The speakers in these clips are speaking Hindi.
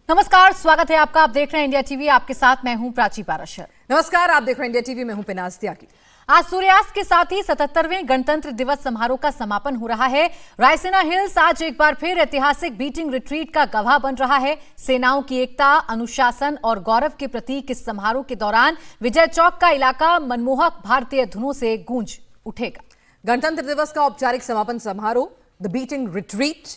नमस्कार, स्वागत है आपका। आप देख रहे हैं इंडिया टीवी। आपके साथ मैं हूं प्राची पाराशर। नमस्कार, आप देख रहे हैं इंडिया टीवी। मैं हूं पिनाज त्यागी। आज सूर्यास्त के साथ ही 77वें गणतंत्र दिवस समारोह का समापन हो रहा है। रायसीना हिल्स आज एक बार फिर ऐतिहासिक बीटिंग रिट्रीट का गवाह बन रहा है। सेनाओं की एकता, अनुशासन और गौरव के प्रतीक इस समारोह के दौरान विजय चौक का इलाका मनमोहक भारतीय धुनों से गूंज उठेगा। गणतंत्र दिवस का औपचारिक समापन समारोह द बीटिंग रिट्रीट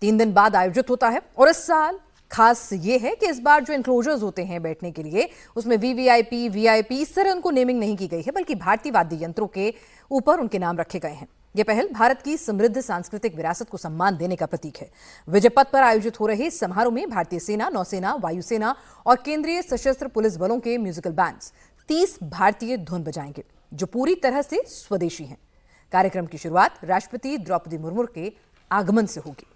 3 दिन बाद आयोजित होता है और इस साल खास ये है कि इस बार जो इंक्लोजर्स होते हैं बैठने के लिए, उसमें वीवीआईपी, वीआईपी इस तरह उनको नेमिंग नहीं की गई है, बल्कि भारतीय वाद्य यंत्रों के ऊपर उनके नाम रखे गए हैं। यह पहल भारत की समृद्ध सांस्कृतिक विरासत को सम्मान देने का प्रतीक है। विजय पथ पर आयोजित हो रहे इस समारोह में भारतीय सेना, नौसेना, वायुसेना और केंद्रीय सशस्त्र पुलिस बलों के म्यूजिकल बैंड्स 30 भारतीय धुन बजाएंगे, जो पूरी तरह से स्वदेशी हैं। कार्यक्रम की शुरुआत राष्ट्रपति द्रौपदी मुर्मू के आगमन से होगी।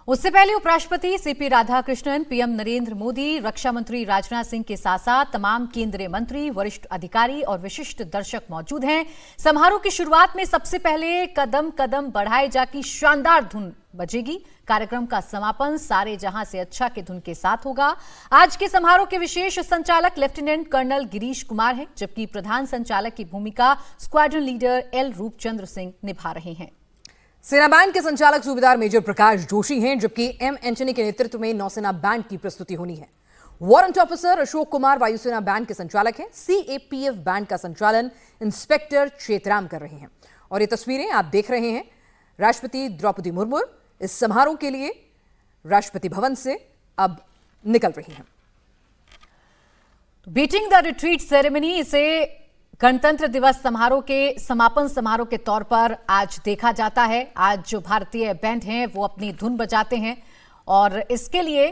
उससे पहले उपराष्ट्रपति सीपी राधाकृष्णन, पीएम नरेंद्र मोदी, रक्षा मंत्री राजनाथ सिंह के साथ साथ तमाम केंद्रीय मंत्री, वरिष्ठ अधिकारी और विशिष्ट दर्शक मौजूद हैं। समारोह की शुरुआत में सबसे पहले कदम कदम बढ़ाए जा की शानदार धुन बजेगी। कार्यक्रम का समापन सारे जहां से अच्छा के धुन के साथ होगा। आज के समारोह के विशेष संचालक लेफ्टिनेंट कर्नल गिरीश कुमार हैं, जबकि प्रधान संचालक की भूमिका squadron leader L Rupchandra Singh निभा रहे हैं। सेना बैंड के संचालक सूबेदार मेजर प्रकाश जोशी हैं, जबकि एम एंटनी के नेतृत्व में नौसेना बैंड की प्रस्तुति होनी है। वारंट ऑफिसर अशोक कुमार वायुसेना बैंड के संचालक हैं। सीएपीएफ बैंड का संचालन इंस्पेक्टर चेतराम कर रहे हैं। और ये तस्वीरें आप देख रहे हैं राष्ट्रपति द्रौपदी मुर्मू इस समारोह के लिए राष्ट्रपति भवन से अब निकल रही हैं। बीटिंग द रिट्रीट सेरेमनी, इसे गणतंत्र दिवस समारोह के समापन समारोह के तौर पर आज देखा जाता है। आज जो भारतीय बैंड हैं वो अपनी धुन बजाते हैं और इसके लिए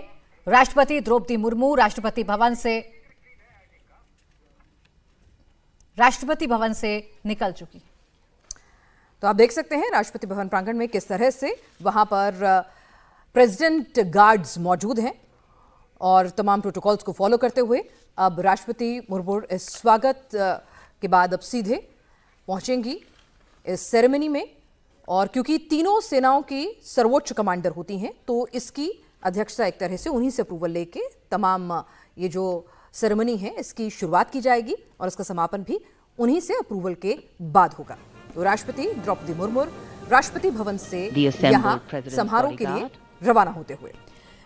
राष्ट्रपति द्रौपदी मुर्मू राष्ट्रपति भवन से निकल चुकी। तो आप देख सकते हैं राष्ट्रपति भवन प्रांगण में किस तरह से वहां पर प्रेसिडेंट गार्ड्स मौजूद हैं और तमाम प्रोटोकॉल्स को फॉलो करते हुए अब राष्ट्रपति मुर्मू इस स्वागत के बाद अब सीधे पहुंचेंगी इस सेरेमनी में। और क्योंकि तीनों सेनाओं की सर्वोच्च कमांडर होती हैं, तो इसकी अध्यक्षता एक तरह से उन्हीं से अप्रूवल लेके तमाम ये जो सेरेमनी है इसकी शुरुआत की जाएगी और इसका समापन भी उन्हीं से अप्रूवल के बाद होगा। तो राष्ट्रपति द्रौपदी मुर्मू राष्ट्रपति भवन से यहाँ समारोह के लिए रवाना होते हुए।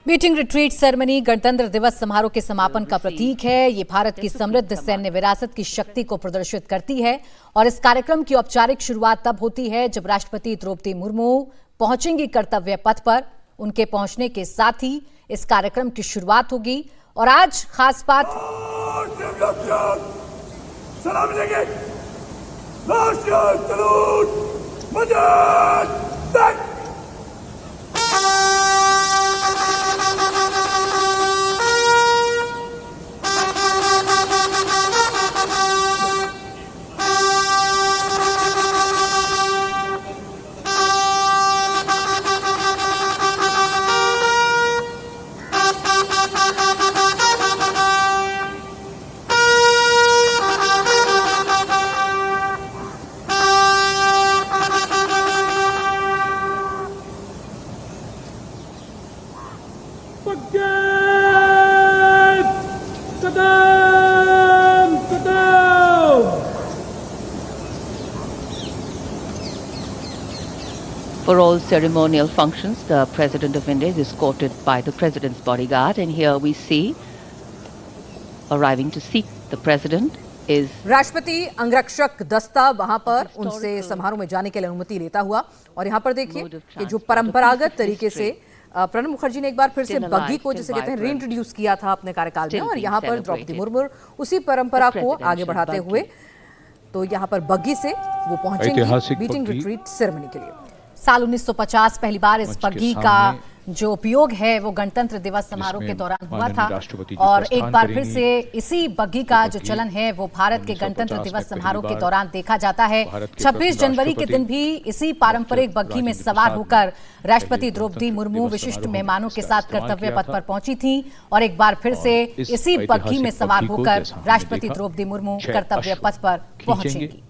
बीटिंग रिट्रीट सेरेमनी गणतंत्र दिवस समारोह के समापन का प्रतीक है। ये भारत की समृद्ध सैन्य विरासत की शक्ति को प्रदर्शित करती है और इस कार्यक्रम की औपचारिक शुरुआत तब होती है जब राष्ट्रपति द्रौपदी मुर्मू पहुंचेंगी कर्तव्य पथ पर। उनके पहुंचने के साथ ही इस कार्यक्रम की शुरुआत होगी। और आज खास बात For all ceremonial functions, the President of India is escorted by the President's bodyguard, and here we see arriving to seat the President is राष्ट्रपति अंगरक्षक दस्ता वहां पर उनसे समारोह में जाने के लिए अनुमति लेता हुआ। और यहाँ पर देखिए कि जो परंपरागत तरीके से प्रणब मुखर्जी ने एक बार फिर से बग्घी को जिसे कहते हैं रीइंट्रोड्यूस किया था अपने कार्यकाल में, और यहाँ पर द्रौपदी मुर्मू उसी परंपरा को आगे बढ़ाते हुए तो यहाँ पर बग्घी से वो पहुंचेंगे बीटिंग रिट्रीट सेरेमनी के लिए। साल 1950 पहली बार इस बग्घी का जो उपयोग है वो गणतंत्र दिवस समारोह के दौरान हुआ था और एक बार फिर से इसी बग्घी का जो चलन है वो भारत के गणतंत्र दिवस समारोह के दौरान देखा जाता है। 26 जनवरी के दिन भी इसी पारंपरिक बग्घी में सवार होकर राष्ट्रपति द्रौपदी मुर्मू विशिष्ट मेहमानों के साथ कर्तव्य पथ पर पहुंची थी और एक बार फिर से इसी बग्घी में सवार होकर राष्ट्रपति द्रौपदी मुर्मू कर्तव्य पथ पर पहुंचेंगी।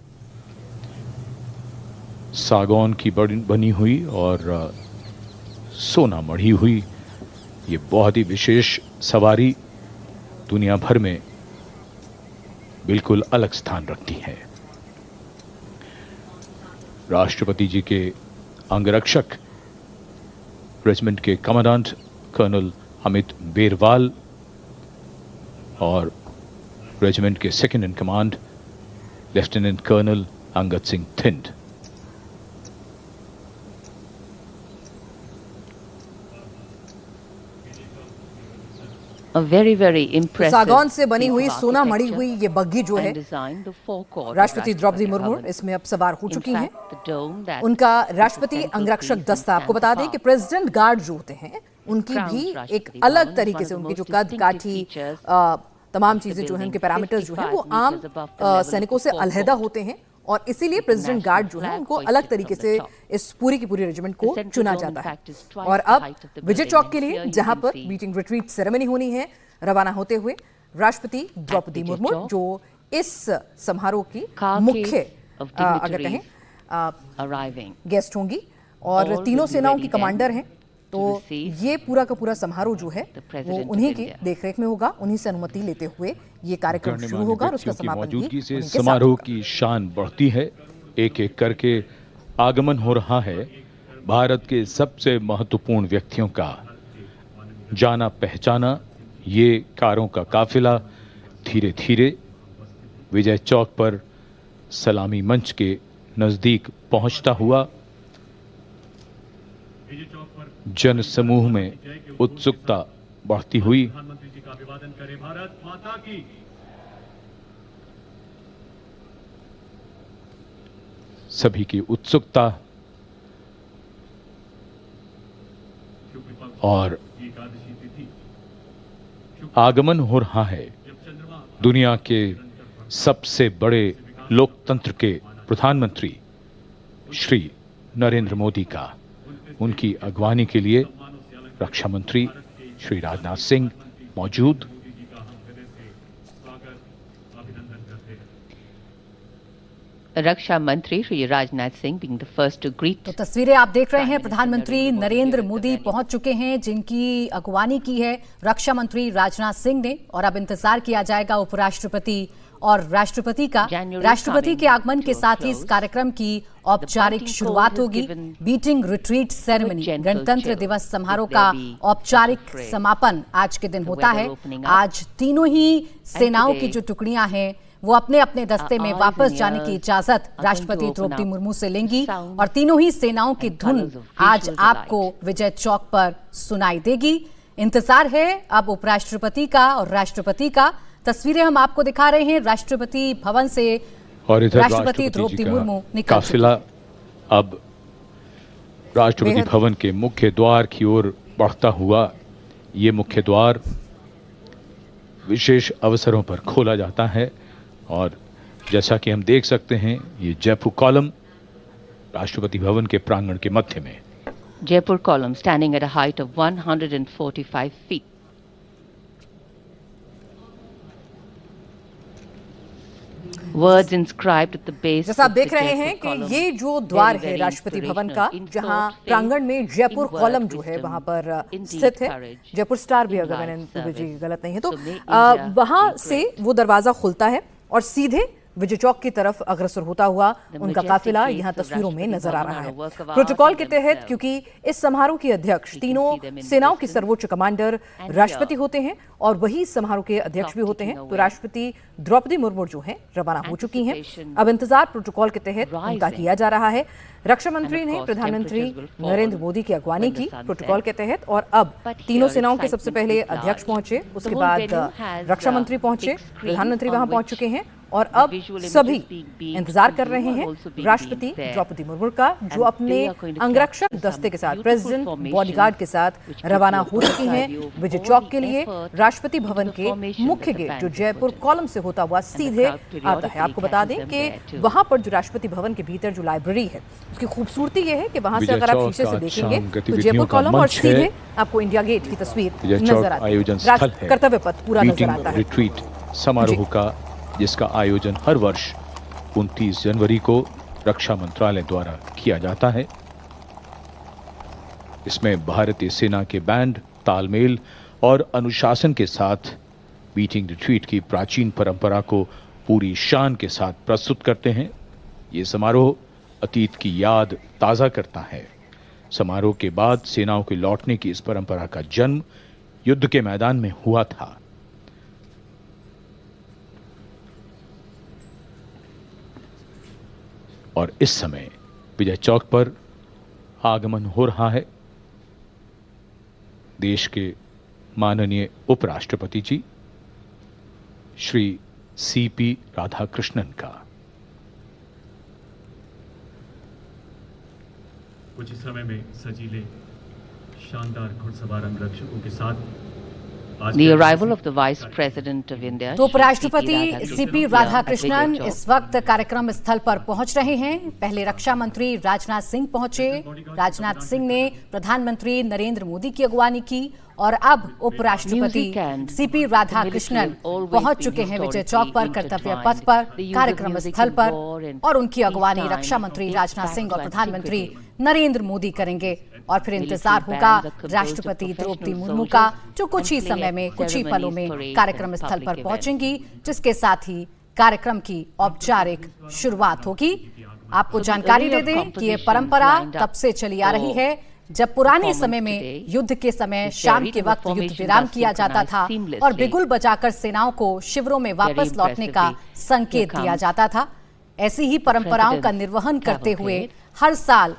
सागौन की बनी हुई और सोना मढ़ी हुई ये बहुत ही विशेष सवारी दुनिया भर में बिल्कुल अलग स्थान रखती है। राष्ट्रपति जी के अंगरक्षक रेजिमेंट के कमांडेंट कर्नल अमित बेरवाल और रेजिमेंट के second in command lieutenant colonel Angad Singh Thind. A very, very impressive सागौन से बनी हुई piece of सोना मढ़ी architecture हुई ये बग्घी जो है and design, the forecourt of राष्ट्रपति द्रौपदी Rashtrapati मुर्मू Bhavan. इसमें अब सवार हो In चुकी हैं। fact, the dome that उनका is the राष्ट्रपति central अंगरक्षक piece दस्ता, in आपको बता दें Santa कि Fe. प्रेसिडेंट गार्ड जो होते हैं उनकी Crowns भी राष्ट्रपति एक भवन अलग is तरीके one से of the उनकी जो most कद distinctive काठी features तमाम of the चीजें जो हैं, उनके building, पैरामीटर्स जो हैं वो 55 आम meters above the level of सैनिकों the से forecourt. अलहदा होते हैं और इसीलिए प्रेसिडेंट national गार्ड जो है flag उनको hoisted अलग from तरीके the से top. इस पूरी की पूरी रेजिमेंट को The central चुना dome, जाता in है। fact, is twice और the अब height of the Vijay building. चौक के And लिए here you जहां can पर see मीटिंग रिट्रीट सेरेमनी होनी है, रवाना होते हुए राष्ट्रपति द्रौपदी विजय मुर्मू चौक, जो इस समारोह की car मुख्य of अगर कहें dignitaries arriving. गेस्ट होंगी और All तीनों will be सेनाओं ready की then कमांडर हैं, तो to receive ये पूरा का पूरा समारोह जो है the वो President of उन्हीं की India. देखरेख में होगा। उन्हीं से अनुमति लेते हुए ये कार्यक्रम शुरू होगा और उसका व्यक्तियों की समापन भी मौजूदगी से उन्हीं के साथ समारोह होगा। की शान बढ़ती है। एक एक करके आगमन हो रहा है भारत के सबसे महत्वपूर्ण व्यक्तियों का। जाना पहचाना ये कारों का काफिला धीरे धीरे विजय चौक पर सलामी मंच के नजदीक पहुंचता हुआ जन समूह में उत्सुकता बढ़ती हुई प्रधानमंत्री जी का अभिवादन करें। भारत माता की। सभी की उत्सुकता और एकादशी तिथि आगमन हो रहा है दुनिया के सबसे बड़े लोकतंत्र के प्रधानमंत्री श्री नरेंद्र मोदी का। उनकी अगवानी के लिए रक्षा मंत्री श्री राजनाथ सिंह मौजूद। रक्षा मंत्री Shri Rajnath Singh being the first to greet. तो तस्वीरें आप देख रहे हैं, प्रधानमंत्री नरेंद्र मोदी पहुंच चुके हैं जिनकी अगवानी की है रक्षा मंत्री राजनाथ सिंह ने, और अब इंतजार किया जाएगा उपराष्ट्रपति और राष्ट्रपति का। राष्ट्रपति के आगमन के साथ ही इस कार्यक्रम की औपचारिक शुरुआत होगी। बीटिंग रिट्रीट सेरेमनी, गणतंत्र दिवस समारोह का औपचारिक समापन आज के दिन होता है। आज तीनों ही सेनाओं की जो टुकड़ियां हैं वो अपने अपने दस्ते में वापस जाने की इजाजत राष्ट्रपति द्रौपदी मुर्मू से लेंगी और तीनों ही सेनाओं की धुन आज आपको विजय चौक पर सुनाई देगी। इंतजार है अब उपराष्ट्रपति का और राष्ट्रपति का। तस्वीरें हम आपको दिखा रहे हैं राष्ट्रपति भवन से। और इधर राष्ट्रपति द्रौपदी मुर्मू निकल काफिला अब राष्ट्रपति भवन के मुख्य द्वार की ओर बढ़ता हुआ। ये मुख्य द्वार विशेष अवसरों पर खोला जाता है और जैसा कि हम देख सकते हैं ये जयपुर कॉलम राष्ट्रपति भवन के प्रांगण के मध्य में। Jaipur column standing at a height of 145 feet. Words inscribed at the base. जैसा आप of the देख रहे Jaipur हैं कि column, ये जो द्वार very, है very राष्ट्रपति भवन का, inspirational. In जहां thought, प्रांगण में faith, Jaipur in word, column जो है wisdom, वहां पर in स्थित deed, है। courage, जयपुर स्टार भी in अगर life मैंने दुबे जी service. गलत नहीं है तो So may India वहां be से great. वो दरवाजा खुलता है और सीधे विजय चौक की तरफ अग्रसर होता हुआ उनका काफिला यहाँ तस्वीरों में नजर आ रहा है। प्रोटोकॉल के तहत, क्योंकि इस समारोह की अध्यक्ष तीनों सेनाओं की सर्वोच्च कमांडर राष्ट्रपति होते हैं और वही समारोह के अध्यक्ष भी होते हैं, तो राष्ट्रपति द्रौपदी मुर्मू जो हैं रवाना हो चुकी हैं। अब इंतजार प्रोटोकॉल के तहत उनका किया जा रहा है। रक्षा मंत्री ने प्रधानमंत्री नरेंद्र मोदी की अगवानी की प्रोटोकॉल के तहत और अब तीनों सेनाओं के सबसे पहले अध्यक्ष पहुंचे, उसके बाद रक्षा मंत्री पहुंचे, प्रधानमंत्री वहां पहुंच चुके हैं और अब सभी इंतजार कर रहे हैं राष्ट्रपति द्रौपदी मुर्मू का, जो अपने अंगरक्षक दस्ते के साथ, प्रेसिडेंट बॉडीगार्ड के साथ रवाना हो चुकी हैं विजय चौक के लिए। राष्ट्रपति भवन के मुख्य गेट जो जयपुर कॉलम से होता हुआ सीधे आता है। आपको बता दें कि वहां पर जो राष्ट्रपति भवन के भीतर जो लाइब्रेरी है उसकी खूबसूरती ये है कि वहां से अगर आप शीशे से देखेंगे तो जयपुर कॉलम और सीधे आपको इंडिया गेट की तस्वीर नजर आती है। कर्तव्य पथ पूरा नजर आता है। रिट्रीट समारोह का जिसका आयोजन हर वर्ष 29 जनवरी को रक्षा मंत्रालय द्वारा किया जाता है। इसमें भारतीय सेना के बैंड तालमेल और अनुशासन के साथ बीटिंग रिट्रीट की प्राचीन परंपरा को पूरी शान के साथ प्रस्तुत करते हैं। ये समारोह अतीत की याद ताज़ा करता है। समारोह के बाद सेनाओं के लौटने की इस परंपरा का जन्म युद्ध के मैदान में हुआ था। और इस समय विजय चौक पर आगमन हो रहा है देश के माननीय उपराष्ट्रपति जी श्री सीपी राधाकृष्णन का। कुछ इस समय में सजीले शानदार घुड़सवार अंगरक्षकों के साथ The arrival of the Vice President of India, तो उपराष्ट्रपति सीपी राधाकृष्णन इस वक्त कार्यक्रम स्थल पर पहुंच रहे हैं। पहले रक्षा मंत्री राजनाथ सिंह पहुंचे। राजनाथ सिंह ने प्रधानमंत्री नरेंद्र मोदी की अगवानी की और अब उपराष्ट्रपति सीपी राधाकृष्णन पहुंच चुके हैं विजय चौक पर, कर्तव्य पथ पर, कार्यक्रम स्थल पर, और उनकी अगवानी रक्षा मंत्री राजनाथ सिंह और प्रधानमंत्री नरेंद्र मोदी करेंगे। और फिर इंतजार होगा राष्ट्रपति द्रौपदी मुर्मू का, जो कुछ ही समय में, कुछ ही पलों में कार्यक्रम स्थल पर पहुंचेंगी, जिसके साथ ही कार्यक्रम की औपचारिक शुरुआत होगी। आपको जानकारी दे दें कि ये परंपरा तब से चली आ रही है जब पुराने समय में युद्ध के समय शाम के वक्त युद्ध विराम किया जाता था और बिगुल बजाकर सेनाओं को शिविरों में वापस लौटने का संकेत दिया जाता था। ऐसी ही परंपराओं का निर्वहन करते हुए हर साल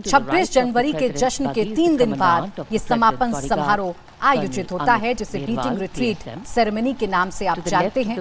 26 जनवरी के जश्न के 3 दिन बाद ये समापन समारोह आयोजित होता है, जिसे बीटिंग रिट्रीट सेरेमनी के नाम से आप जानते हैं।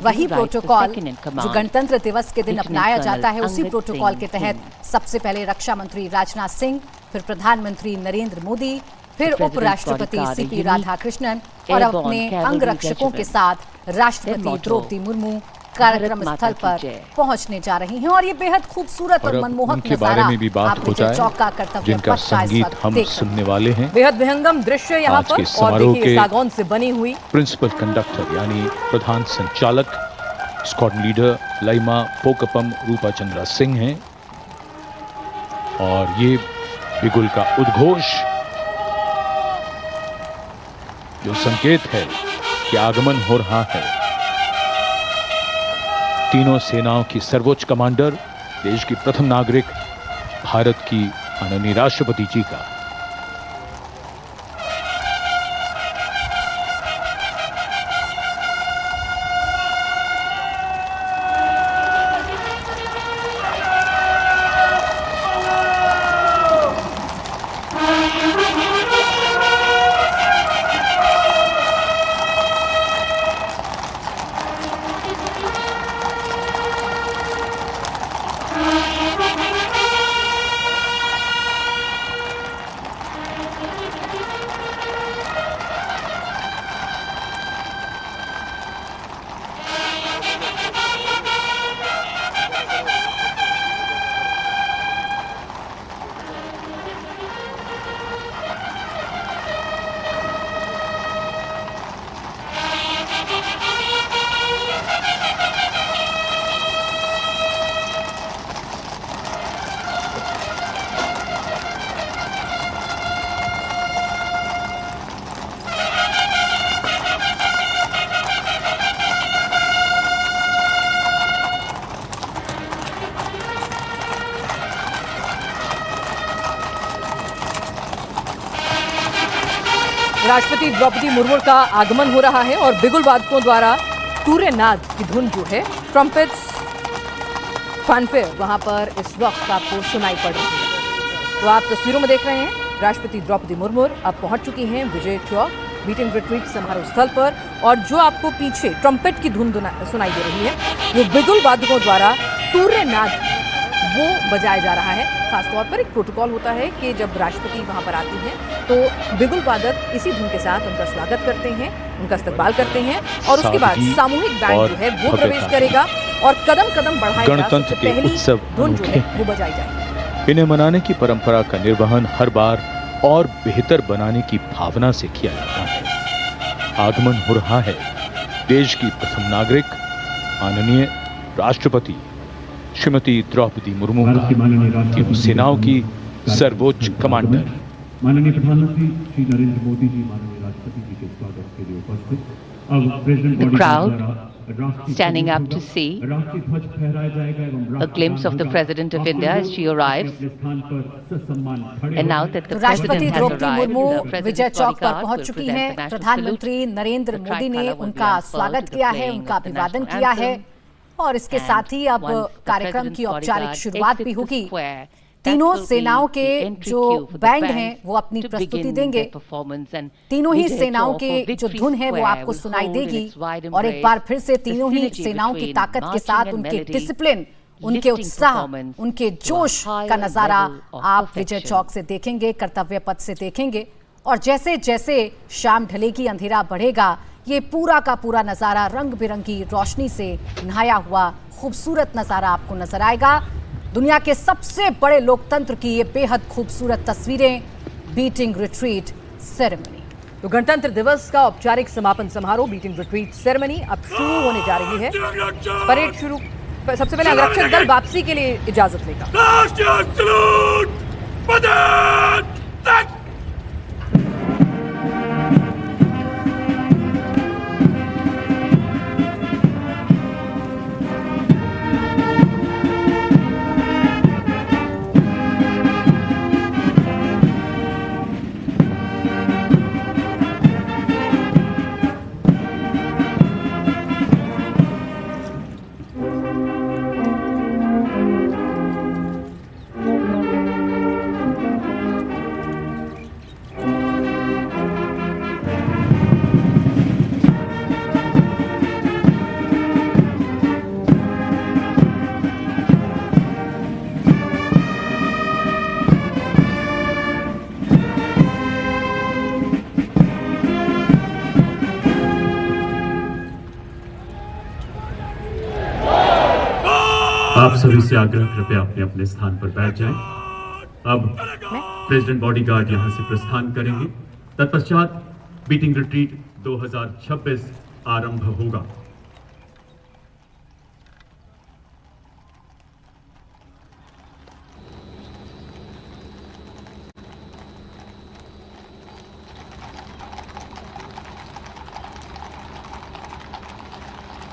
वही प्रोटोकॉल जो गणतंत्र दिवस के दिन अपनाया जाता है, उसी प्रोटोकॉल के तहत सबसे पहले रक्षा मंत्री राजनाथ सिंह, फिर प्रधानमंत्री नरेंद्र मोदी, फिर उपराष्ट्रपति सीपी राधाकृष्णन और अपने अंगरक्षकों के साथ राष्ट्रपति द्रौपदी मुर्मू कार्यक्रम स्थल पर पहुंचने जा रही हैं। और ये बेहद खूबसूरत और मनमोहक नजारा आप विजय चौक का कर्तव्य जिनका पथ का इस संगीत वक्त हम देख सुनने वाले हैं। बेहद विहंगम दृश्य यहाँ आज के पर। और समारोह देखिए के सागौन से बनी हुई प्रिंसिपल कंडक्टर यानी प्रधान संचालक स्क्वाड लीडर लइमा पोकपम रूपा चंद्रा सिंह हैं। और ये बिगुल का उद्घोष जो संकेत है कि आगमन हो रहा है तीनों सेनाओं की सर्वोच्च कमांडर, देश की प्रथम नागरिक, भारत की माननीय राष्ट्रपति जी का। राष्ट्रपति द्रौपदी मुर्मू का आगमन हो रहा है और बिगुल वादकों द्वारा टूरे नाद की धुन जो है, ट्रम्पेट्स, फैनफेयर वहां पर इस वक्त आपको सुनाई पड़ रही है। तो आप तस्वीरों में देख रहे हैं राष्ट्रपति द्रौपदी मुर्मू अब पहुंच चुकी हैं विजय चौक बीटिंग रिट्रीट समारोह स्थल पर। और जो आपको पीछे ट्रम्पेट की धुन सुनाई दे रही है, वो बिगुल वादकों द्वारा टूरे नाद वो बजाया जा रहा है। खासतौर पर एक प्रोटोकॉल होता है कि जब राष्ट्रपति वहां पर आती हैं तो बिगुल वादक इसी धुन के साथ उनका स्वागत करते हैं, उनका इस्तकबाल करते हैं और उसके बाद सामूहिक बैंड जो है वो प्रवेश करेगा और कदम कदम बढ़ाएगा। गणतंत्र के पहली उत्सव धुन जो है वो बजाई जाएगी। इन्हें मनाने की परंपरा का निर्वहन हर बार और बेहतर बनाने की भावना से किया जाता है। आगमन हो रहा है देश की प्रथम नागरिक माननीय राष्ट्रपति श्रीमती द्रौपदी मुर्मू का, तीनों सेनाओं की सर्वोच्च कमांडर, माननीय प्रधानमंत्री श्री नरेंद्र मोदी जी माननीय राष्ट्रपति जी के स्वागत के लिए उपस्थित। अब प्रेसिडेंट The बॉडी crowd द्वारा राष्ट्रीय standing ध्वज up to see राष्ट्रीय ध्वज फहराया जाएगा एवं a glimpse of the President of India as she arrives. अपने स्थान पर ससम्मान खड़े And now हो that the राष्ट्रपति President has Draupadi arrived, Murmu the Vijay President's चौक पर bodyguard पहुंच will चुकी present हैं। the national प्रधानमंत्री salute. नरेंद्र The मोदी ने tricolor will be उनका unfurled स्वागत to the किया है, playing उनका of the अभिवादन national किया है anthem. और इसके And साथ ही अब once the कार्यक्रम की President's औपचारिक bodyguard शुरुआत भी exits the होगी। square, तीनों that will be सेनाओं के the entry जो cue for the band band हैं वो अपनी to प्रस्तुति begin देंगे। their performance and तीनों ही Vijay सेनाओं Chowk के or जो Victory धुन है वो Square आपको will सुनाई hold in देगी its wide और एक embrace बार फिर से the तीनों ही synergy सेनाओं की between ताकत के marching साथ and उनके melody, डिसिप्लिन, उनके lifting उत्साह, performance उनके to a जोश higher का नजारा level of आप विजय perfection. चौक से देखेंगे, कर्तव्य पथ से देखेंगे। और जैसे जैसे शाम ढलेगी, अंधेरा बढ़ेगा, ये पूरा का पूरा नजारा रंग बिरंगी रोशनी से नहाया हुआ खूबसूरत नजारा आपको नजर आएगा। दुनिया के सबसे बड़े लोकतंत्र की ये बेहद खूबसूरत तस्वीरें, बीटिंग रिट्रीट सेरेमनी। तो गणतंत्र दिवस का औपचारिक समापन समारोह बीटिंग रिट्रीट सेरेमनी अब शुरू होने जा रही है। परेड शुरू, सबसे पहले अंगरक्षक दल वापसी के लिए इजाजत लेगा। आप सभी से आग्रह, कृपया अपने अपने स्थान पर बैठ जाएं। अब प्रेसिडेंट बॉडीगार्ड यहां से प्रस्थान करेंगे। तत्पश्चात बीटिंग रिट्रीट 2026 आरंभ होगा।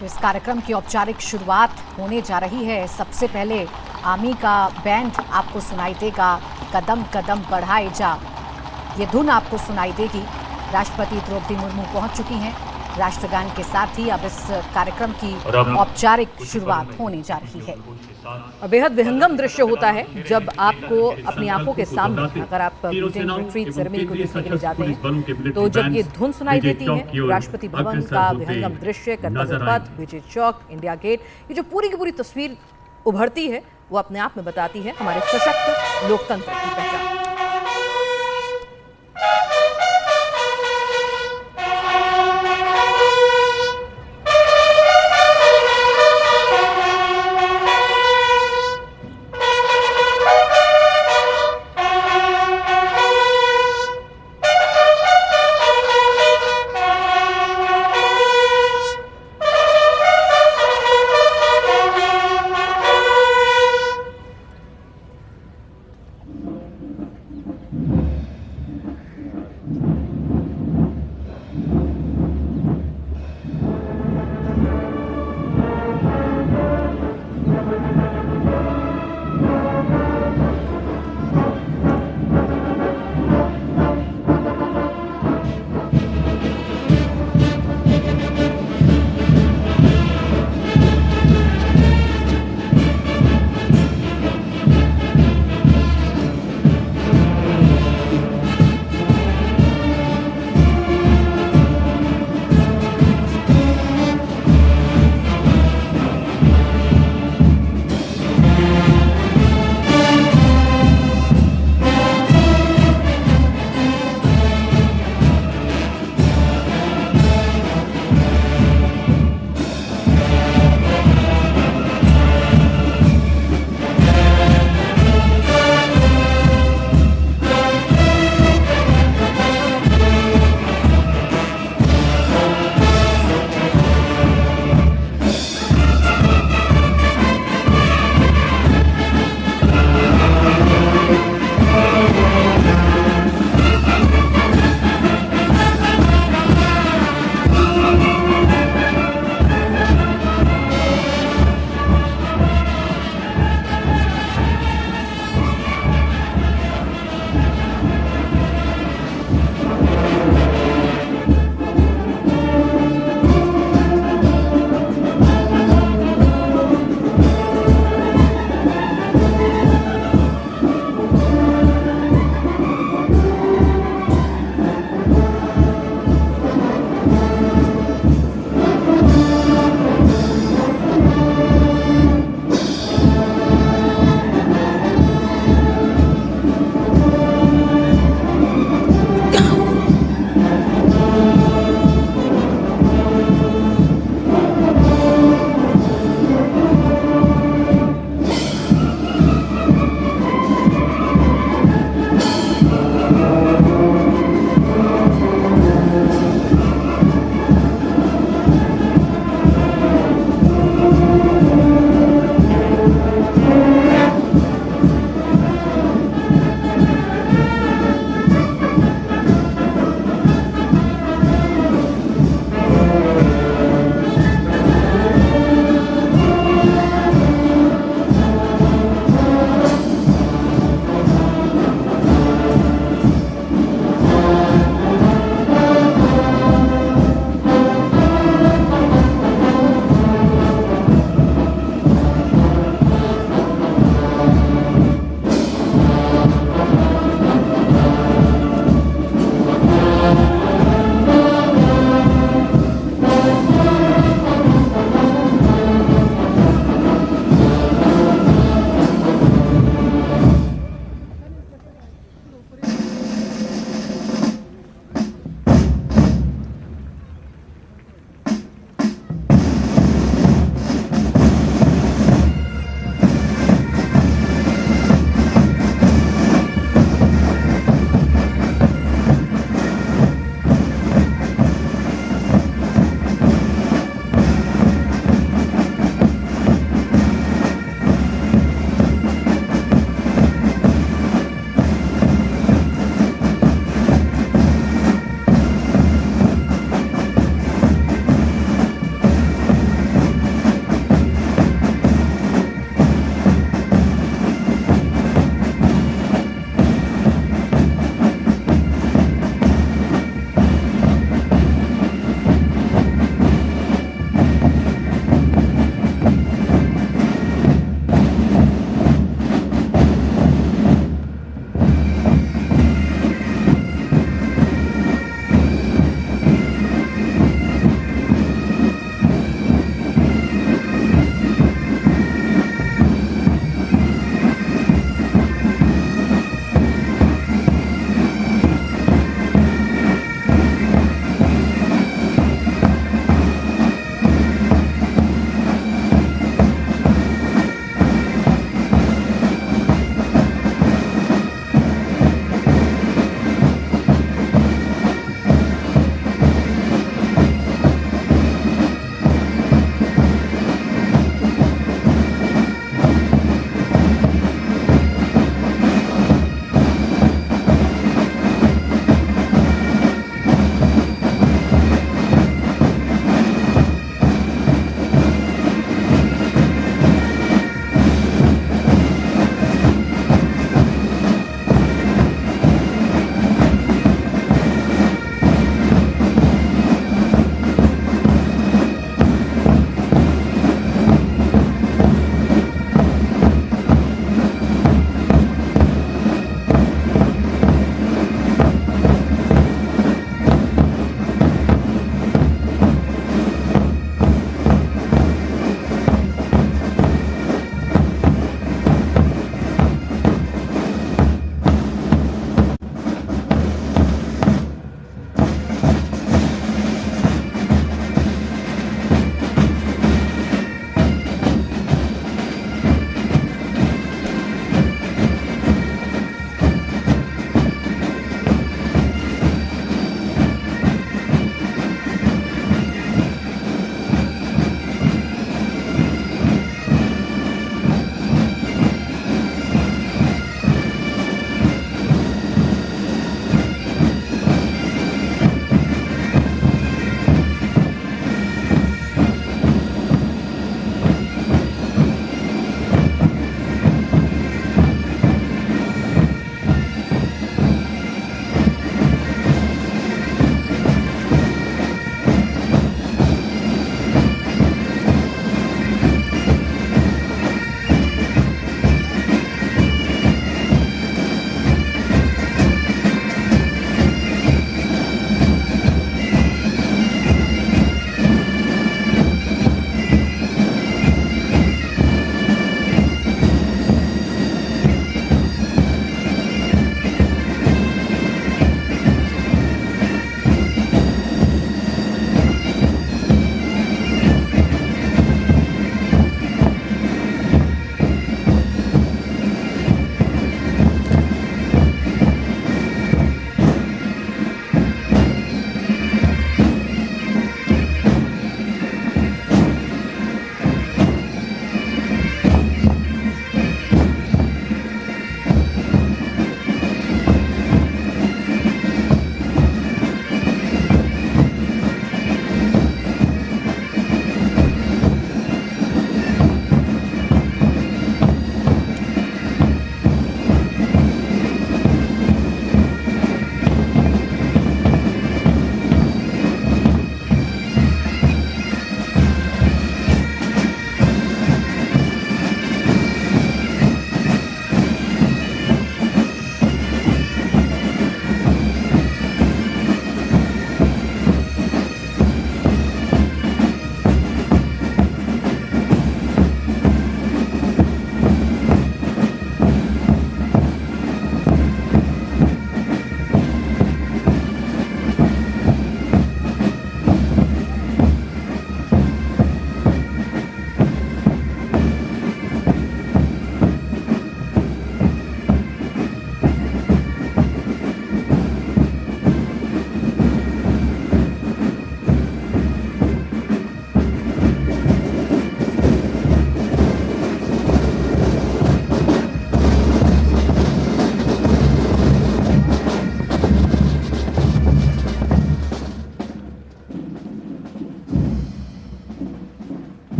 तो इस कार्यक्रम की औपचारिक शुरुआत होने जा रही है। सबसे पहले आर्मी का बैंड आपको सुनाई देगा, कदम कदम बढ़ाए जा, ये धुन आपको सुनाई देगी। राष्ट्रपति द्रौपदी मुर्मू पहुंच चुकी हैं। राष्ट्रगान के साथ ही अब इस कार्यक्रम की औपचारिक शुरुआत होने जा रही है। और बेहद विहंगम दृश्य होता है जब आपको अपनी आंखों के सामने, अगर आप बीटिंग रिट्रीट सेरेमनी को देखने के लिए जाते हैं, तो जब ये धुन सुनाई देती है, राष्ट्रपति भवन का विहंगम दृश्य, कर्तव्य पथ, विजय चौक, इंडिया गेट, ये जो पूरी की पूरी तस्वीर उभरती है वो अपने आप में बताती है हमारे सशक्त लोकतंत्र की पहचान।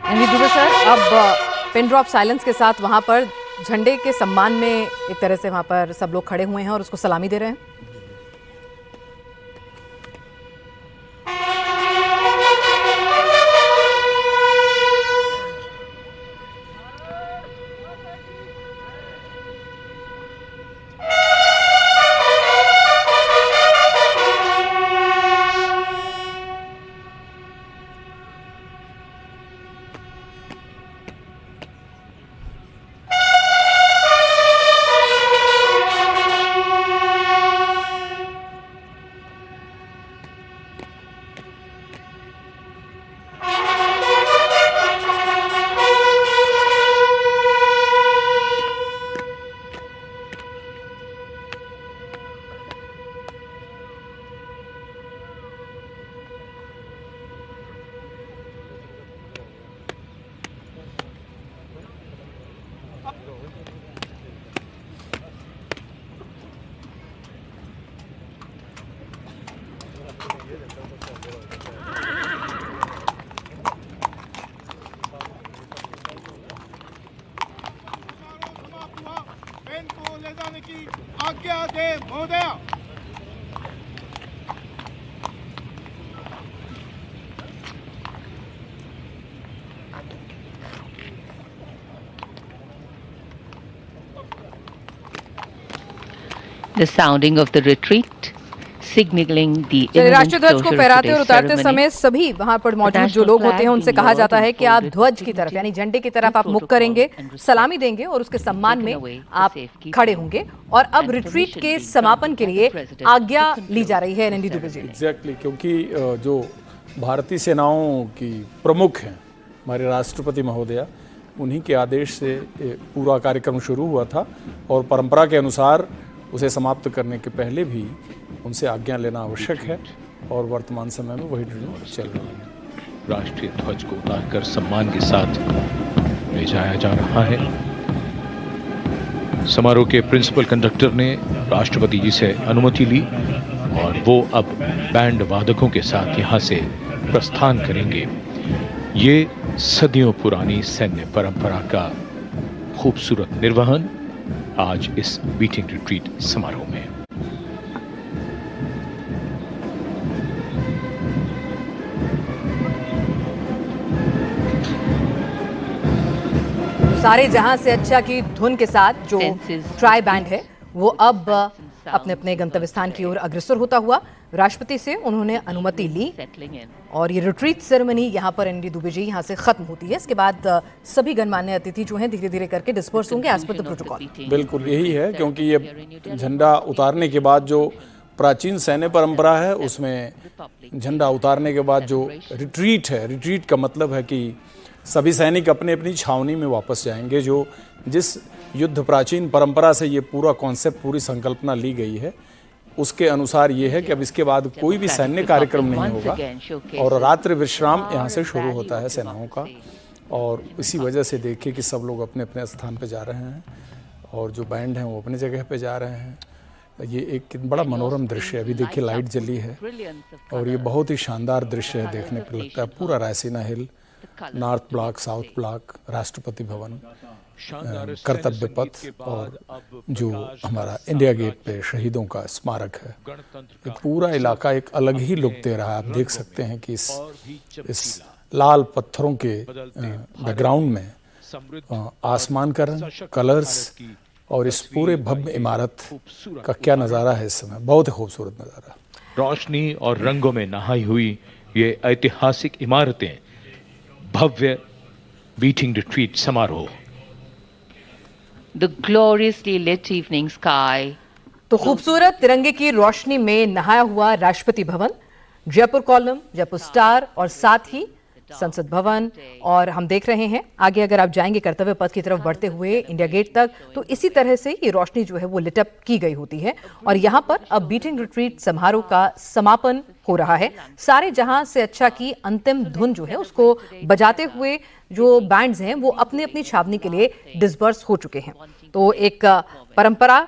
रणवीर दुबे सर, अब पिन ड्रॉप साइलेंस के साथ वहां पर झंडे के सम्मान में एक तरह से वहां पर सब लोग खड़े हुए हैं और उसको सलामी दे रहे हैं। पेन को ले जाने की आज्ञा दे महोदय। The sounding of the retreat, signaling the चलिए, imminent राष्ट्रीय ध्वज को closure of फहराते और today's उतारते ceremony. समय सभी वहां पर मौजूद जो लोग होते हैं उनसे कहा जाता है कि आप ध्वज की तरफ यानी झंडे की तरफ आप मुख करेंगे, सलामी देंगे और उसके सम्मान में आप खड़े होंगे। और अब रिट्रीट के समापन के लिए आज्ञा ली जा रही है नंदी दुबे जी। एग्जैक्टली, क्योंकि जो भारतीय सेनाओं की प्रमुख हैं हमारे राष्ट्रपति महोदया, उन्हीं के आदेश से पूरा कार्यक्रम शुरू हुआ था और परंपरा के अनुसार उसे समाप्त करने के पहले भी उनसे आज्ञा लेना आवश्यक है और वर्तमान समय में वही ड्रिल चल रही है। राष्ट्रीय ध्वज को उतारकर सम्मान के साथ ले जाया जा रहा है। समारोह के प्रिंसिपल कंडक्टर ने राष्ट्रपति जी से अनुमति ली और वो अब बैंड वादकों के साथ यहां से प्रस्थान करेंगे। ये सदियों पुरानी सैन्य परंपरा का खूबसूरत निर्वहन आज इस बीटिंग रिट्रीट समारोह में। सारे जहां से अच्छा की धुन के साथ जो ट्राई बैंड है वो अब अपने अपने गंतव्य स्थान की ओर अग्रसर होता हुआ राष्ट्रपति से उन्होंने अनुमति ली और ये रिट्रीट सेरेमनी यहाँ पर एनडी दुबे जी यहाँ से खत्म होती है। इसके बाद सभी गणमान्य अतिथि जो हैं धीरे धीरे करके डिस्पर्स होंगे एज पर द प्रोटोकॉल। बिल्कुल यही है, क्योंकि ये झंडा उतारने के बाद जो प्राचीन सैन्य परंपरा है उसमें झंडा उतारने के बाद जो रिट्रीट है, रिट्रीट का मतलब है कि सभी सैनिक अपने अपनी छावनी में वापस जाएंगे। जो जिस युद्ध प्राचीन परंपरा से ये पूरा कॉन्सेप्ट, पूरी संकल्पना ली गई है उसके अनुसार ये है कि अब इसके बाद कोई भी सैन्य कार्यक्रम नहीं होगा और रात्रि विश्राम यहाँ से शुरू होता है सेनाओं का। और इसी वजह से देखिए कि सब लोग अपने अपने स्थान पे जा रहे हैं और जो बैंड हैं वो अपने जगह पे जा रहे हैं। ये एक बड़ा मनोरम दृश्य है। अभी देखिए लाइट जली है और ये बहुत ही शानदार दृश्य है, देखने पर लगता है पूरा रायसीना हिल, north block, south block, Rashtrapati Bhavan, कर्तव्य पथ और जो हमारा इंडिया गेट पे शहीदों का स्मारक है, ये पूरा इलाका एक अलग ही लुक दे रहा है। आप देख सकते हैं कि इस लाल पत्थरों के बैकग्राउंड में आसमान का रंग, कलर्स और इस पूरे भव्य इमारत का क्या नज़ारा है इस समय, बहुत ही खूबसूरत नज़ारा। रोशनी और रंगों में नहाई हुई ये ऐतिहासिक इमारतें, भव्य बीटिंग रिट्रीट समारोह। The gloriously lit evening sky. तो खूबसूरत तिरंगे की रोशनी में नहाया हुआ राष्ट्रपति भवन, जयपुर कॉलम, जयपुर स्टार और साथ ही संसद भवन। और हम देख रहे हैं आगे अगर आप जाएंगे कर्तव्य पथ की तरफ बढ़ते हुए इंडिया गेट तक, तो इसी तरह से ये रोशनी जो है वो लिटअप की गई होती है। और यहाँ पर अब बीटिंग रिट्रीट समारोह का समापन हो रहा है। सारे जहां से अच्छा की अंतिम धुन जो है उसको बजाते हुए जो बैंड्स हैं वो अपनी अपनी छावनी के लिए डिस्पर्स हो चुके हैं। तो एक परंपरा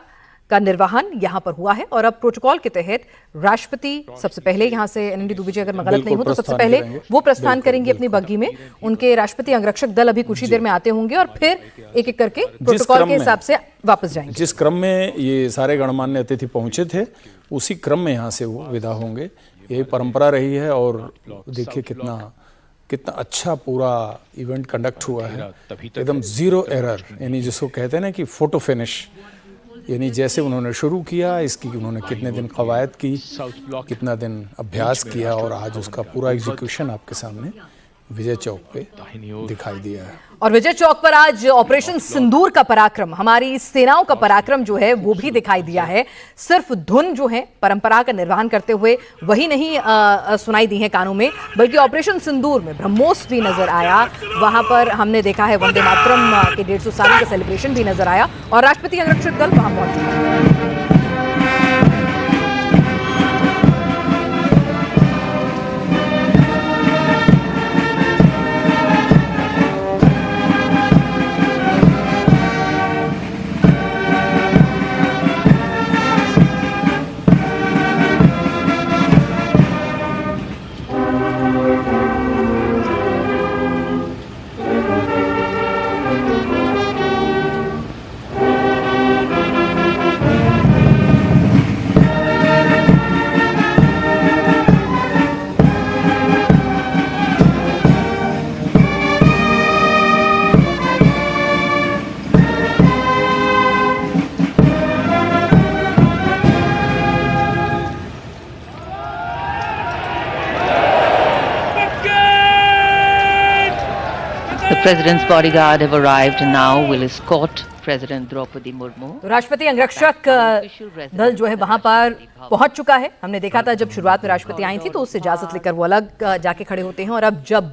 का निर्वहन यहां पर हुआ है और अब प्रोटोकॉल के तहत राष्ट्रपति सबसे पहले यहां से एनएनडी दुबे जी, अगर मैं गलत नहीं हूं तो सबसे पहले वो प्रस्थान करेंगे अपनी बग्गी में। उनके राष्ट्रपति अंगरक्षक दल अभी कुछ ही देर में आते होंगे और फिर एक एक करके प्रोटोकॉल के हिसाब से वापस जाएंगे। जिस क्रम में ये सारे गणमान्य अतिथि पहुंचे थे उसी क्रम में यहाँ से वो विदा होंगे। यही परंपरा रही है और देखिए कितना अच्छा पूरा इवेंट कंडक्ट हुआ है, एकदम जीरो एरर, यानी जिसको कहते हैं ना कि फोटो फिनिश, यानी जैसे उन्होंने शुरू किया इसकी उन्होंने कितने दिन कवायद की, कितना दिन अभ्यास किया और आज उसका पूरा एग्जीक्यूशन आपके सामने विजय चौक पे दिखाई दिया है। और विजय चौक पर आज ऑपरेशन सिंदूर का पराक्रम, हमारी सेनाओं का पराक्रम जो है वो भी दिखाई दिया है। सिर्फ धुन जो है परंपरा का निर्वहन करते हुए वही नहीं सुनाई दी है कानों में, बल्कि ऑपरेशन सिंदूर में ब्रह्मोस भी नजर आया। वहां पर हमने देखा है वंदे मातरम के 150 साल का सेलिब्रेशन भी नजर आया और राष्ट्रपति अंगरक्षक दल वहां पहुंचे। The President's bodyguard have arrived and now will escort President Draupadi Murmu. तो राष्ट्रपति अंगरक्षक दल जो है वहां पर पहुंच चुका है। हमने देखा था जब शुरुआत में राष्ट्रपति आई थी तो उससे इजाजत लेकर वो अलग जाके खड़े होते हैं और अब जब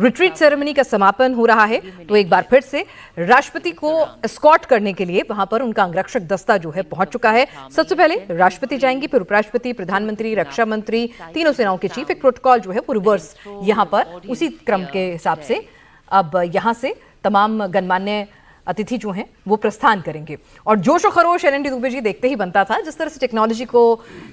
रिट्रीट सेरेमनी का समापन हो रहा है तो एक बार फिर से राष्ट्रपति को एस्कॉर्ट करने के लिए वहां पर उनका अंगरक्षक दस्ता जो है पहुंच चुका है। सबसे पहले राष्ट्रपति जाएंगे, फिर उपराष्ट्रपति, प्रधानमंत्री, रक्षा मंत्री, तीनों सेनाओं के चीफ। एक प्रोटोकॉल जो है वो रिवर्स यहाँ पर उसी क्रम के हिसाब से अब यहाँ से तमाम गणमान्य अतिथि जो हैं वो प्रस्थान करेंगे। और जोश और खरोश एनएनडी दुबे जी देखते ही बनता था, जिस तरह से टेक्नोलॉजी को,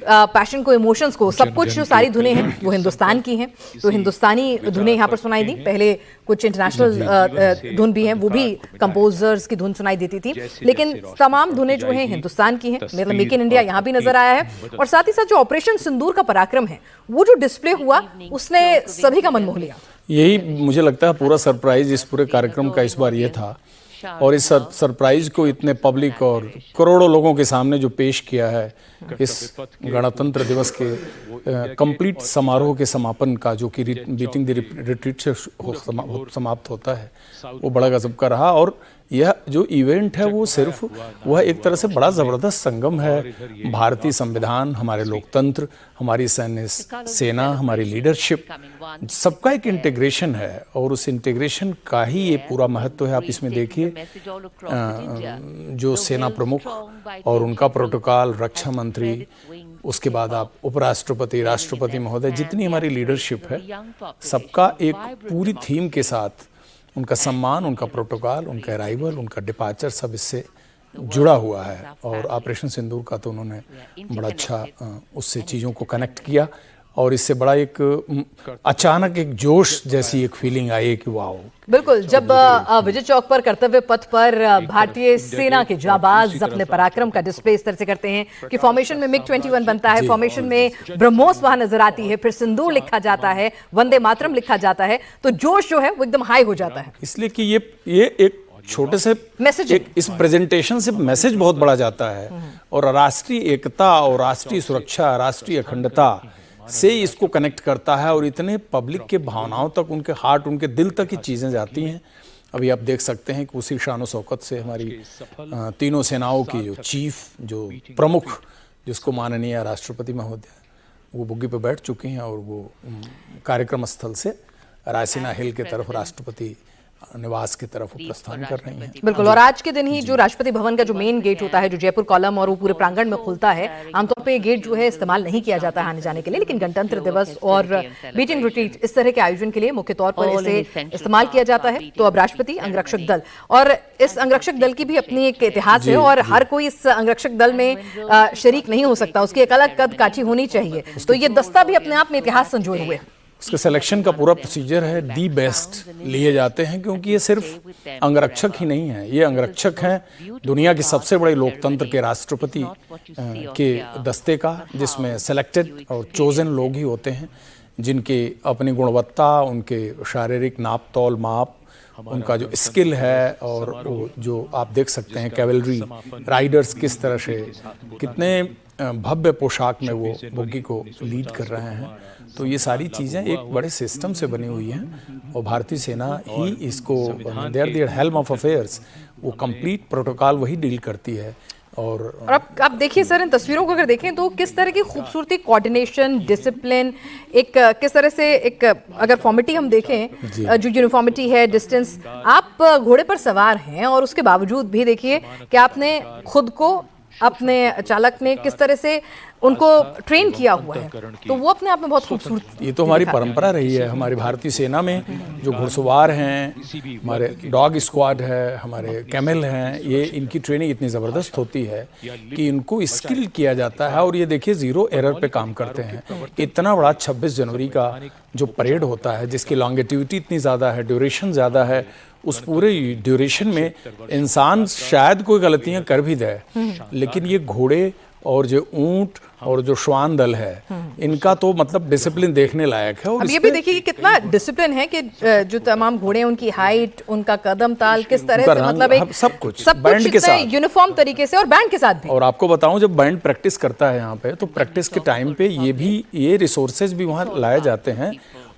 पैशन को, इमोशंस को, सब कुछ जो सारी धुनें हैं वो हिंदुस्तान की हैं। तो हिंदुस्तानी धुनें यहाँ पर सुनाई दी। पहले कुछ इंटरनेशनल धुन भी हैं, वो भी कंपोजर्स की धुन सुनाई देती थी, लेकिन तमाम धुनें जो हैं हिंदुस्तान की हैं। मतलब मेक इन इंडिया यहाँ भी नजर आया है। और साथ ही साथ जो ऑपरेशन सिंदूर का पराक्रम है वो जो डिस्प्ले हुआ उसने सभी का मन मोह लिया। यही मुझे लगता है पूरा सरप्राइज इस पूरे कार्यक्रम का इस बार ये था, और इस सरप्राइज को इतने पब्लिक और करोड़ों लोगों के सामने जो पेश किया है इस गणतंत्र दिवस के कंप्लीट समारोह के समापन का, जो कि बीटिंग द रिट्रीट से समाप्त होता है, वो बड़ा गजब का रहा। और यह जो इवेंट है वो सिर्फ वह एक तरह से बड़ा ज़बरदस्त संगम है। भारतीय संविधान, हमारे लोकतंत्र, हमारी सैन्य सेना, हमारी लीडरशिप, सबका एक इंटीग्रेशन है और उस इंटीग्रेशन का ही ये पूरा महत्व है। आप इसमें देखिए जो सेना प्रमुख और उनका प्रोटोकॉल, रक्षा मंत्री, उसके बाद आप उपराष्ट्रपति, राष्ट्रपति महोदय, जितनी हमारी लीडरशिप है, सबका एक पूरी थीम के साथ उनका सम्मान, उनका प्रोटोकॉल, उनका अराइवल, उनका डिपार्चर सब इससे जुड़ा हुआ है। और ऑपरेशन सिंदूर का तो उन्होंने बड़ा अच्छा उससे चीज़ों को कनेक्ट किया और इससे बड़ा एक अचानक एक जोश जैसी एक फीलिंग आई कि वाओ। बिल्कुल, जब विजय चौक पर कर्तव्य पथ पर भारतीय सेना के जाबाज अपने पराक्रम का डिस्प्ले इस तरह से करते हैं कि फॉर्मेशन में MiG-21 बनता है, फॉर्मेशन में ब्रह्मोस वहां नजर आती है, फिर सिंदूर लिखा जाता है, वंदे मातरम लिखा जाता है, तो जोश जो है वो एकदम हाई हो जाता है। इसलिए कि ये एक छोटे से मैसेज, इस प्रेजेंटेशन से मैसेज बहुत बड़ा जाता है और राष्ट्रीय एकता और राष्ट्रीय सुरक्षा, राष्ट्रीय अखंडता से इसको कनेक्ट करता है और इतने पब्लिक के भावनाओं तक, उनके हार्ट, उनके दिल तक ही चीज़ें जाती हैं। अभी आप देख सकते हैं कि उसी शान शौकत से हमारी तीनों सेनाओं की जो चीफ, जो प्रमुख, जिसको माननीय राष्ट्रपति महोदय वो बुग्गी पे बैठ चुके हैं और वो कार्यक्रम स्थल से रायसीना हिल के तरफ राष्ट्रपति निवास की तरफ वो प्रस्थान कर रही हैं। बिल्कुल, और आज के दिन ही जो राष्ट्रपति भवन का जो मेन गेट होता है, जो जयपुर कॉलम और वो पूरे प्रांगण में खुलता है, आमतौर पे ये गेट जो है इस्तेमाल नहीं किया जाता है आने जाने के लिए, लेकिन गणतंत्र दिवस और मीटिंग रिट्रीट इस तरह के आयोजन के लिए मुख्य तौर पर इसे इस्तेमाल किया जाता है। तो अब राष्ट्रपति अंगरक्षक दल, और इस अंगरक्षक दल की भी अपनी एक इतिहास है और हर कोई इस अंगरक्षक दल में शरीक नहीं हो सकता, उसकी एक अलग कद काठी होनी चाहिए। तो ये दस्ता भी अपने आप में इतिहास संजोए हुए। इसके सिलेक्शन का पूरा प्रोसीजर है, दी बेस्ट लिए जाते हैं, क्योंकि ये सिर्फ अंगरक्षक ही नहीं है, ये अंगरक्षक हैं दुनिया के सबसे बड़े लोकतंत्र के राष्ट्रपति के दस्ते का, जिसमें सेलेक्टेड और चोजन लोग ही होते हैं, जिनके अपनी गुणवत्ता, उनके शारीरिक नाप तौल माप, उनका जो स्किल है, और वो जो आप देख सकते हैं कैवलरी राइडर्स किस तरह से कितने भव्य पोशाक में वो बुग्गी को लीड कर रहे हैं। तो ये सारी चीज़ें एक बड़े सिस्टम से बनी हुई हैं और भारतीय सेना ही इसको, their their helm of affairs, वो कंप्लीट प्रोटोकॉल वही डील करती है। और अब आप देखिए सर, इन तस्वीरों को अगर देखें तो किस तरह की खूबसूरती, कोऑर्डिनेशन, डिसिप्लिन, एक किस तरह से एक अगर फॉर्मिटी हम देखें, जो यूनिफॉर्मिटी है, डिस्टेंस, आप घोड़े पर सवार हैं और उसके बावजूद भी देखिए कि आपने खुद को, अपने चालक ने किस तरह से उनको ट्रेन किया हुआ है, तो वो अपने आप में बहुत खूबसूरत। ये तो हमारी परंपरा रही है, हमारी भारतीय सेना में जो घुड़सवार हैं, हमारे डॉग स्क्वाड है, हमारे कैमल हैं, ये इनकी ट्रेनिंग इतनी ज़बरदस्त होती है कि इनको स्किल किया जाता है। और ये देखिए ज़ीरो एरर पे काम करते हैं। इतना बड़ा 26 जनवरी का जो परेड होता है, जिसकी लॉन्गिट्यूटी इतनी ज़्यादा है, ड्यूरेशन ज़्यादा है, उस पूरे ड्यूरेशन में इंसान शायद कोई गलतियां कर भी दे, लेकिन ये घोड़े और जो ऊंट और जो श्वान दल है, इनका तो मतलब डिसिप्लिन देखने लायक है। और अब ये भी देखिए कि कितना डिसिप्लिन है कि जो तमाम घोड़े, उनकी हाइट, उनका कदम ताल किस तरह से, मतलब एक सब कुछ बैंड के साथ, यूनिफॉर्म तरीके से और बैंड के साथ भी। और आपको बताऊं, जब बैंड प्रैक्टिस करता है यहाँ पे, तो प्रैक्टिस के टाइम पे ये रिसोर्सेज भी वहाँ लाए जाते हैं,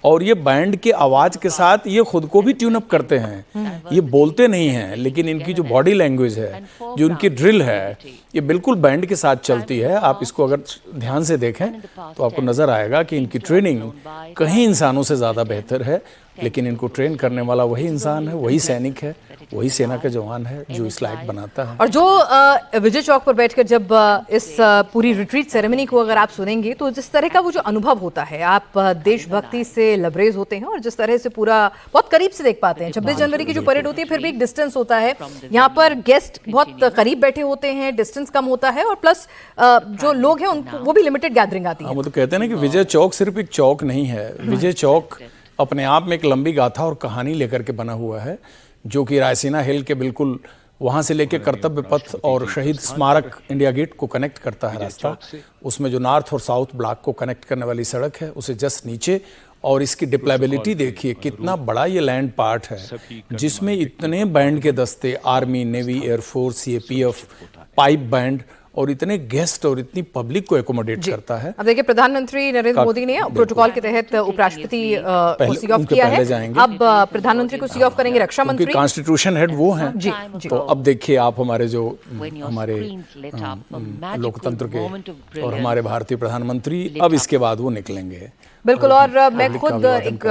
और ये बैंड के आवाज के साथ ये खुद को भी ट्यून अप करते हैं। ये बोलते नहीं हैं, लेकिन इनकी जो बॉडी लैंग्वेज है, जो उनकी ड्रिल है, ये बिल्कुल बैंड के साथ चलती है। आप इसको अगर ध्यान से देखें तो आपको नजर आएगा कि इनकी ट्रेनिंग कहीं इंसानों से ज्यादा बेहतर है, लेकिन इनको ट्रेन करने वाला वही इंसान है, वही सैनिक है, वही सेना के जवान है जो इस लायक बनाता है। और जो विजय चौक पर बैठकर जब इस पूरी रिट्रीट सेरेमनी को अगर आप सुनेंगे, तो जिस तरह का वो जो अनुभव होता है, आप देशभक्ति से लबरेज होते हैं और जिस तरह से पूरा बहुत करीब से देख पाते हैं। 26 जनवरी की जो परेड होती है, फिर भी एक डिस्टेंस होता है, यहाँ पर गेस्ट बहुत करीब बैठे होते हैं, डिस्टेंस कम होता है, और प्लस जो लोग हैं उनको वो भी लिमिटेड गैदरिंग आती है। वो तो कहते हैं ना कि विजय चौक सिर्फ एक चौक नहीं है, विजय चौक अपने आप में एक लंबी गाथा और कहानी लेकर के बना हुआ है, जो कि रायसीना हिल के बिल्कुल वहाँ से लेके कर्तव्य पथ और शहीद स्मारक इंडिया गेट को कनेक्ट करता है रास्ता। उसमें जो नॉर्थ और साउथ ब्लॉक को कनेक्ट करने वाली सड़क है, उसे जस्ट नीचे, और इसकी डिप्लायबिलिटी देखिए, कितना बड़ा ये लैंड पार्ट है, जिसमें इतने बैंड के दस्ते, army, navy, air force, CAPF, pipe band, और इतने गेस्ट और इतनी पब्लिक को एकोमोडेट करता है। अब देखिए, प्रधानमंत्री नरेंद्र मोदी ने प्रोटोकॉल के तहत उपराष्ट्रपति को सी ऑफ किया है। अब प्रधानमंत्री को सी ऑफ करेंगे रक्षा मंत्री, कॉन्स्टिट्यूशन हेड वो हैं। जी। तो अब देखिए आप, हमारे लोकतंत्र के और हमारे भारतीय प्रधानमंत्री, अब इसके बाद वो निकलेंगे। बिल्कुल, और मैं खुद एक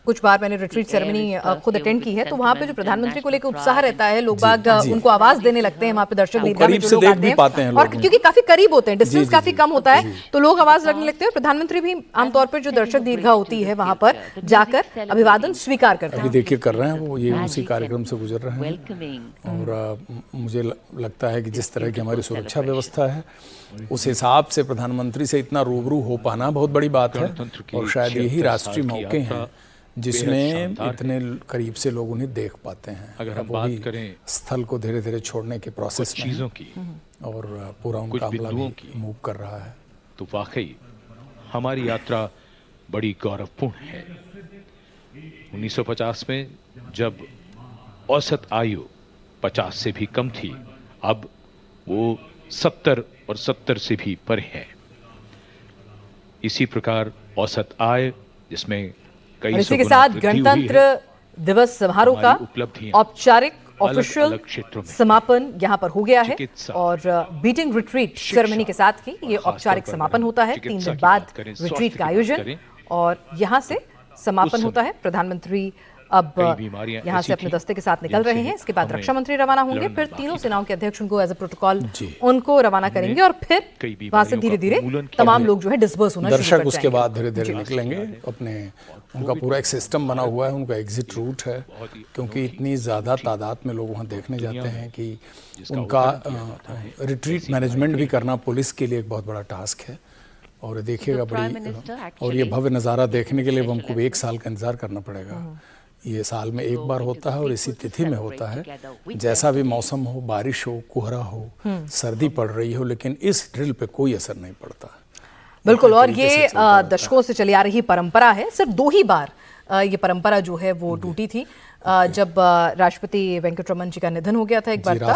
कुछ बार मैंने रिट्रीट सेरेमनी खुद अटेंड की है, तो वहाँ पे जो प्रधानमंत्री को लेकर उत्साह रहता है, लोग बाग उनको आवाज देने लगते हैं, वहाँ पे दर्शक दीर्घा में जो लोग आते हैं, और क्योंकि काफी करीब होते हैं, डिस्टेंस काफी कम होता है, तो लोग आवाज लगने लगते हैं। प्रधानमंत्री भी आमतौर पर जो दर्शक दीर्घा होती है वहाँ पर जाकर अभिवादन स्वीकार करते हैं। अभी देखिए कर रहे हैं वो, ये उसी कार्यक्रम से गुजर रहे हैं। और मुझे लगता है कि जिस तरह की हमारी सुरक्षा व्यवस्था है, उस हिसाब से प्रधानमंत्री से इतना रूबरू हो पाना बहुत बड़ी बात है, और शायद यही राष्ट्रीय मौके हैं जिसमें इतने करीब से लोग उन्हें देख पाते हैं। अगर हम बात करें स्थल को धीरे धीरे छोड़ने के प्रोसेस में चीज़ों की और पूरा उनका अमला भी मूव कर रहा है, तो वाकई हमारी यात्रा बड़ी गौरवपूर्ण है। 1950 में जब औसत आयु 50 से भी कम थी, अब वो 70 और 70 से भी परे है। इसी प्रकार औसत आय, जिसमें इसी के साथ गणतंत्र दिवस समारोह का औपचारिक ऑफिशियल समापन यहाँ पर हो गया है, और बीटिंग रिट्रीट सेरेमनी के साथ ही ये औपचारिक समापन होता है। 3 दिन बाद रिट्रीट का आयोजन, और यहाँ से समापन होता है। प्रधानमंत्री अब कई बीमारियां यहाँ ऐसी से अपने थीं दस्ते के साथ निकल रहे हैं। इसके बाद हमें रक्षा मंत्री रवाना होंगे, लड़ना फिर बाकी तीनों था। सेनाओं के अध्यक्ष उनको एज ए प्रोटोकॉल जी। उनको रवाना करेंगे और फिर कई वहां से बीमारियों धीरे का धीरे उन्मूलन किया तमाम है। लोग जो है डिस्बर्स होना शुरू दर्शक कर उसके जाएंगे। बाद धीरे धीरे निकलेंगे अपने, उनका पूरा एक सिस्टम बना हुआ है, उनका एग्जिट रूट है, क्योंकि इतनी ज़्यादा तादाद में लोग वहाँ देखने जाते हैं कि उनका रिट्रीट मैनेजमेंट भी करना पुलिस के लिए एक बहुत बड़ा टास्क है। और देखिएगा और ये भव्य नज़ारा देखने के लिए हमको 1 साल का इंतज़ार करना पड़ेगा। ये साल में एक बार होता है और इसी तिथि में होता है। जैसा भी मौसम हो, बारिश हो, कोहरा हो, सर्दी पड़ रही हो, लेकिन इस ड्रिल पे कोई असर नहीं पड़ता। बिल्कुल, और ये दशकों से चली आ रही परंपरा है। सिर्फ 2 ही बार ये परंपरा जो है वो टूटी थी। जब राष्ट्रपति वेंकटरमन जी का निधन हो गया था, एक बार तब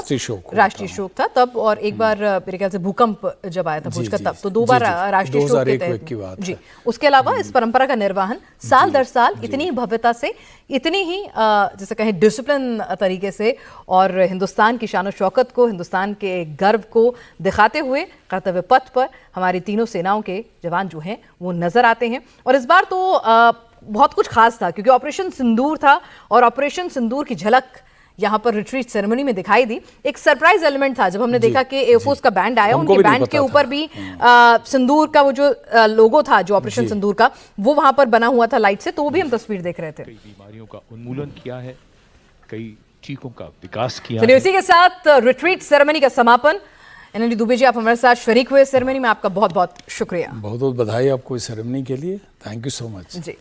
राष्ट्रीय शोक था तब, और एक बार मेरे ख्याल से भूकंप जब आया था भुज का तब, तो 2 बार राष्ट्रीय शोक के तहत जी। उसके अलावा इस परंपरा का निर्वहन साल दर साल इतनी ही भव्यता से, इतनी ही जैसे कहें डिसिप्लिन तरीके से और हिंदुस्तान की शान और शौकत को, हिंदुस्तान के गर्व को दिखाते हुए कर्तव्य पथ पर हमारी तीनों सेनाओं के जवान जो हैं वो नजर आते हैं। और इस बार तो बहुत कुछ खास था, क्योंकि ऑपरेशन सिंदूर था और ऑपरेशन सिंदूर की झलक यहाँ पर रिट्रीट सेरेमनी में दिखाई दी। एक सरप्राइज एलिमेंट था जब हमने देखा कि एयरफोर्स का बैंड आया, उनके बैंड के ऊपर भी सिंदूर का वो जो लोगो था, जो ऑपरेशन सिंदूर का, वो वहां पर बना हुआ था लाइट से, तो वो भी हम तस्वीर देख रहे थे। कई बीमारियों का उन्मूलन किया है, कई टीकों का विकास किया चलिए है। इसी के साथ रिट्रीट सेरेमनी का समापन। एनएलडी दुबे जी, आप हमारे साथ शरीक हुए सेरेमनी में, आपका बहुत बहुत शुक्रिया। बहुत बहुत बधाई आपको इस सेरेमनी के लिए। Thank you so much ji.